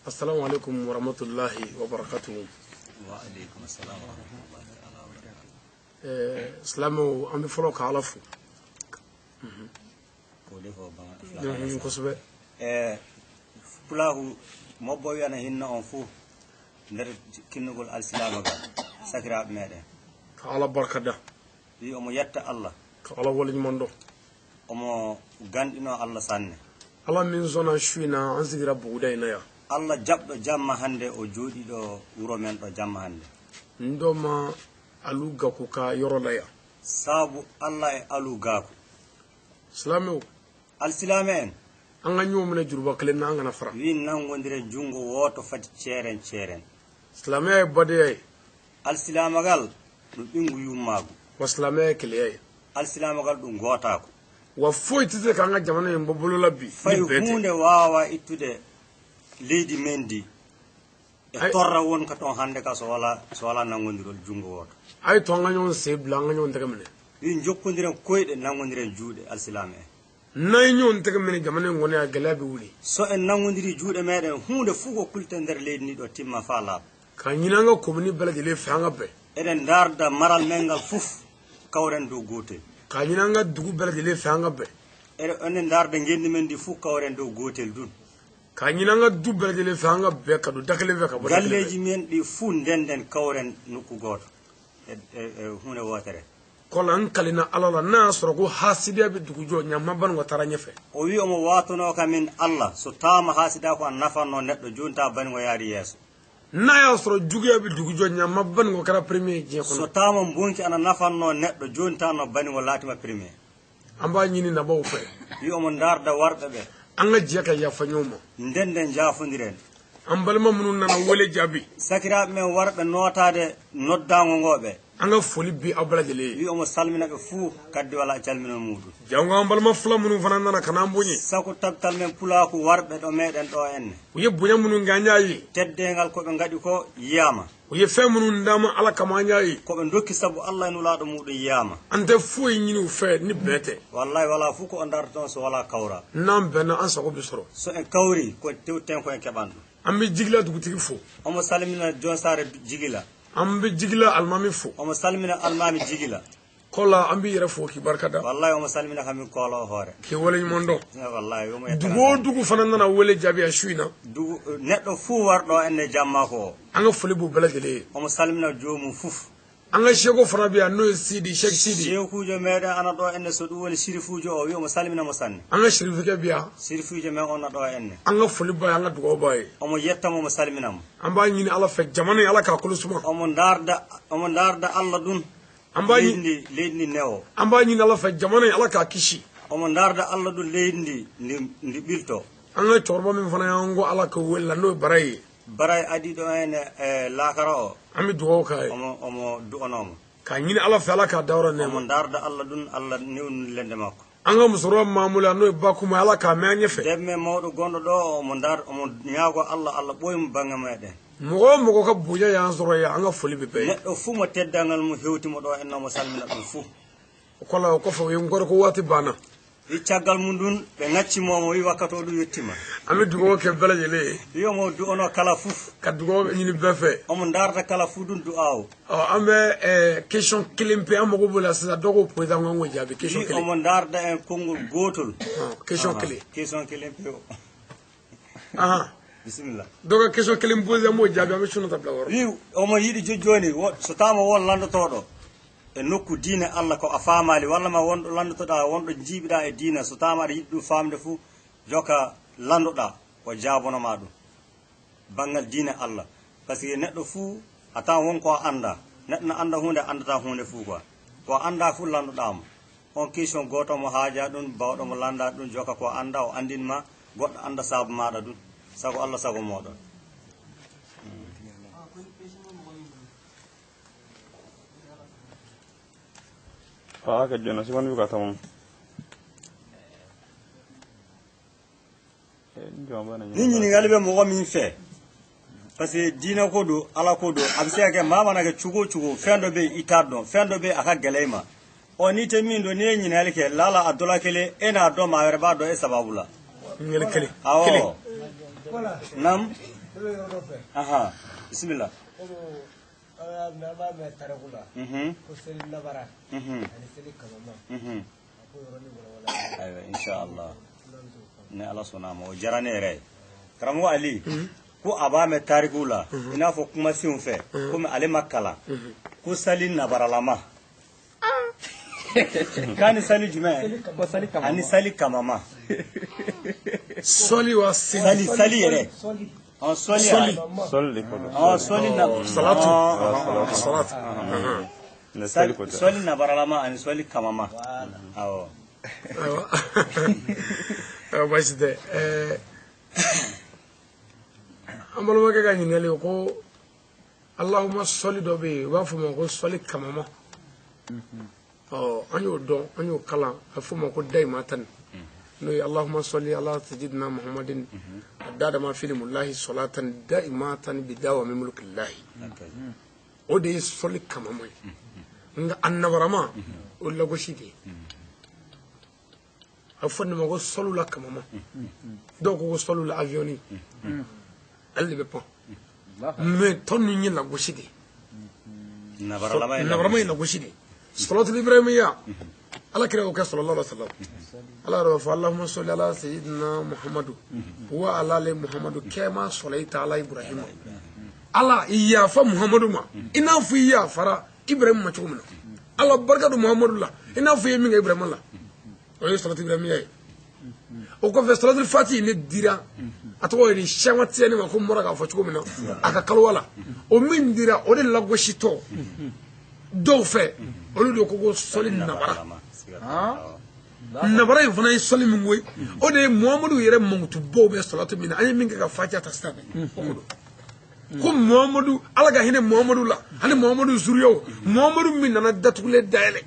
السلام عليكم ورحمة الله وبركاته. وعليكم السلام ورحمة الله وبركاته. السلام أمي فلوك علفو. كسبة. فلاه مبوي أنا هنا أنفو نرد كنقول السلام عليكم. سكراب ماذا؟ على بركة ده. يوم يت الله. على ولي مندو. أما غاندنا الله سنة. الله من زنا شوينا أنزل ربو داينا. Allah jabdo jamma hande o jodi do wuro men do jamma hande ndoma aluga ko ka yorolaya sabu Allah e aluga ko islamu alsilamen anga nyomna jurba kale na anga nafra wi nangondire jungo woto fati ceren islamay bade alsilamagal do bingu yummago waslamay kale alsilamagal do ngota ko wa foytite kanga jamana en bobolo labbi fay hunde wawa ittude leydi mendi e torra won ka ton hande ka so wala nangondirol jungo woto ay to nga nyon sebla nga nyon daga mene wi jokkondiren koyde nangondiren juude alsilame nay nyon daga mene jamane ngone a galabi wuli so en nangondiri juude meden hunde fugo kulte nder leydi ni do timma fala ka nyinanga komni balaje le fanga be eden darda maral mengal fuf kawren do gotel ka nyinanga dugu balaje le fanga be eden darda ngendi men di fu kawren do gotel dun ka nyinanga dubbel jele fanga be ka do dakale be ka bo galleji men di fu ndenden kawren nukku goto hunde wotere kolan kalina alala na soro ko hasidiya be dugujo nyamma ban go tara nyefe o wi o mo watono kamin Allah so tama hasida ko nafanno neddo jonta ban go yaari yeso na ya soro jugiya be dugujo nyamma ban go kara premier je ko so tama bonki ana nafanno neddo jonta no ban go latima premier amba nyini na baw fe wi o mo darda warbe be anga jeka ya fanyoma ndenden jafundiren ambalma munun nana wole jabi sakira men warbe notade noddango ngobe anga foli bi abla jele wi o mo salmina be fu kaddi wala calmina mudu jango ambalma fula munun fanan nana kana mbonyi sako tabtal men pulaku warbe do meden do enne uye bunya munun ganyayi teddengal ko be ngadi ko yiyama uye fe munun ndama ala kamanyayi ko be dokki sabu Allah en wala do mudu yiyama ante fu nyini fe ni bete wallahi wala fu ko ondar ton so wala kawra nam bena an sako bisoro so en kawri ko tewten ko en kebando ambi jigla dugutigi fu o mo salmina jon sare jigila ambi jigla almami fu o mo salmina almami jigila kola ambi yere fo ki barkada wallahi o mo salmina kam kolo hore ki wole mondo wallahi o mo dugu fanan nana wole jabi a shuina dugu neddo fu wardo enne jamma ko anga fuli bu beladele o mo salmina jomu fuf anga shego fana biya no sidi shek sidi shekujo meda ana do enne so du woni sirifujo o wi o mo salmina mo sanne anga shirifike biya sirifujo men on do enne anga fuli ba anga dugo bay o mo yettamo mo salminam amba nyini ala fe jamana ala ka kulusuma o mo darda Allah dun amba leydi newo amba nyini ala fe jamana ala ka kishi o mo darda Allah dun leydi ndi bilto anga chorba min fana yango ala ka wella no baray adi do ene lakara o ami dugo kay o mo duonomo ka nyini ala fe ala ka dawra ne mo darda Allah dun Allah newn lende makko anga musoro mamula no bakuma ala ka menye fe demme mawdo gondo do o mo nyaago Allah boyum banga meden mogo ka buja ya soro ya anga foli be neddo fu mo teddangal mo hewti mo do enno mo salmina dum fu kola ko fo yim gor ko wati bana i caggal mundun be ngacci momo wi wakato du yettima ami dugo ke belaje le yo mo du ono kala fuf kadugo nyini befe o mo ndarda kala fu dun du aw ambe question kilimpe amogo bola sa dogo poida ngongo jabe question kili o mo ndarda en kongol gotol question kili kilimpe o bismillah dogo question kilim pose mo jabe am sunu tabla woro wi o mo yidi jojjoni so tama won lando todo e nokku diine Allah ko a faamali walla ma wondo landotoda wondo jiibida e diina so tama ada yiddu famde fu joka landoda ko jaabono ma dum bangal diine Allah parce que neddo fu ata won ko anda neddo anda hunde andata hunde fu ko anda fu landoda mo on question goto mo haaja dun bawdo mo landa dun joka ko anda o andinma goddo anda sabu maada dun sago Allah sago modon che giorno si quando giocata un nini ngalibe mo min fe parce que dina ko do ala ko do abse ke mama na ke chugo fendo be itado fendo be aka gelema oni te min do ne nyina alke lala adola kele ena do ma werba do e sababula ngel kele awo nam aha bismillah aywa inshallah ne ala sona mo jarane re karamo ali ko abame tarikula ina fo kuma sin fe kuma ale makala ko salin na baralama kani sali jume ko sali kama ani sali kamama soli wa sali yere soli soli na salatu soli na baralama ani soli kamama awo basi de amalo ma ga nyinele ko allahumma soli do be wa fu mo ko soli kamama anyo don anyo kala fu mo ko dai matan no allahumma salli ala sayyidina muhammadin adada ma fi lillahi salatan daimatan bidawami mulkillahi o de soli kamama nga annabarama o lago shide afon mo ko solu la kamama donc ko solu la avioni elle be pas mais ton ni la go shide nabarama la go shide salatu ibrahimiyya ala kira ko sallallahu alaihi wasallam ala rafa allahumma salli ala sayyidina muhammad wa ala ali muhammad kama sallaita ala ibrahim ala iya fa muhammadu ma ina fu iya fara ibrahim ma chumna ala barakatu muhammadu la ina fu yemi ibrahim la o salatu ibrahimiyya o ko fe salatu fati ne dira atoko ni shamati ni ma ko mora ka fa chumna aka kalwala o min dira o de lago shito do fe olu do ko soli nabara nabara fana yi soli min woy o de muhammadu yere mangutu bo be salatu min ay min ka fatiha tastabe ko muhammadu alaga hine muhammadu la hani muhammadu zuriyo muhammadu min nana datule dayele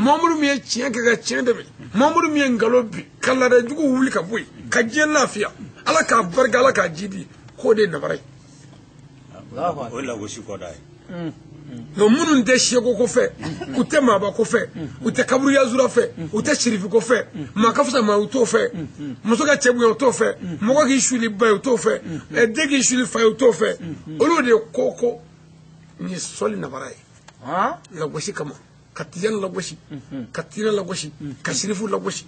muhammadu mi cien ka cien de muhammadu mi ngalobi kala da jugo wuli ka boy ka je lafiya ala ka barga ala ka jidi ko de nabara wala go shi ko dai no munun de shego ko fe ute maba ko fe ute kaburu ya zura fe ute shirifi ko fe makafusa ma uto fe musoga chebu yo to fe mogo ki shuli ba uto fe e de ki shuli fa uto fe olu de koko ni soli na barai la goshi kama katiyan la goshi katina la goshi ka shirifu la goshi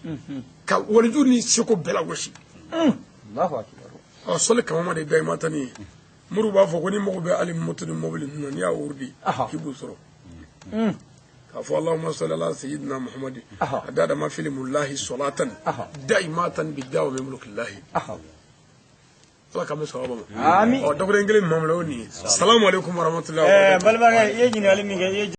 ka warju ni sheko bela goshi Allahu akbar soli kama ma de dai matani muru ba fo ko ni mo be ali mutun mobil non ya urdi kibu soro ka fo allahumma salli ala sayyidina muhammad adada ma filimullahi salatan daimatan bidawami mulkillahi ala kam sawaba amin o dogo ngel mom lawni assalamu alaikum warahmatullahi wabarakatuh balba ye jini ali mi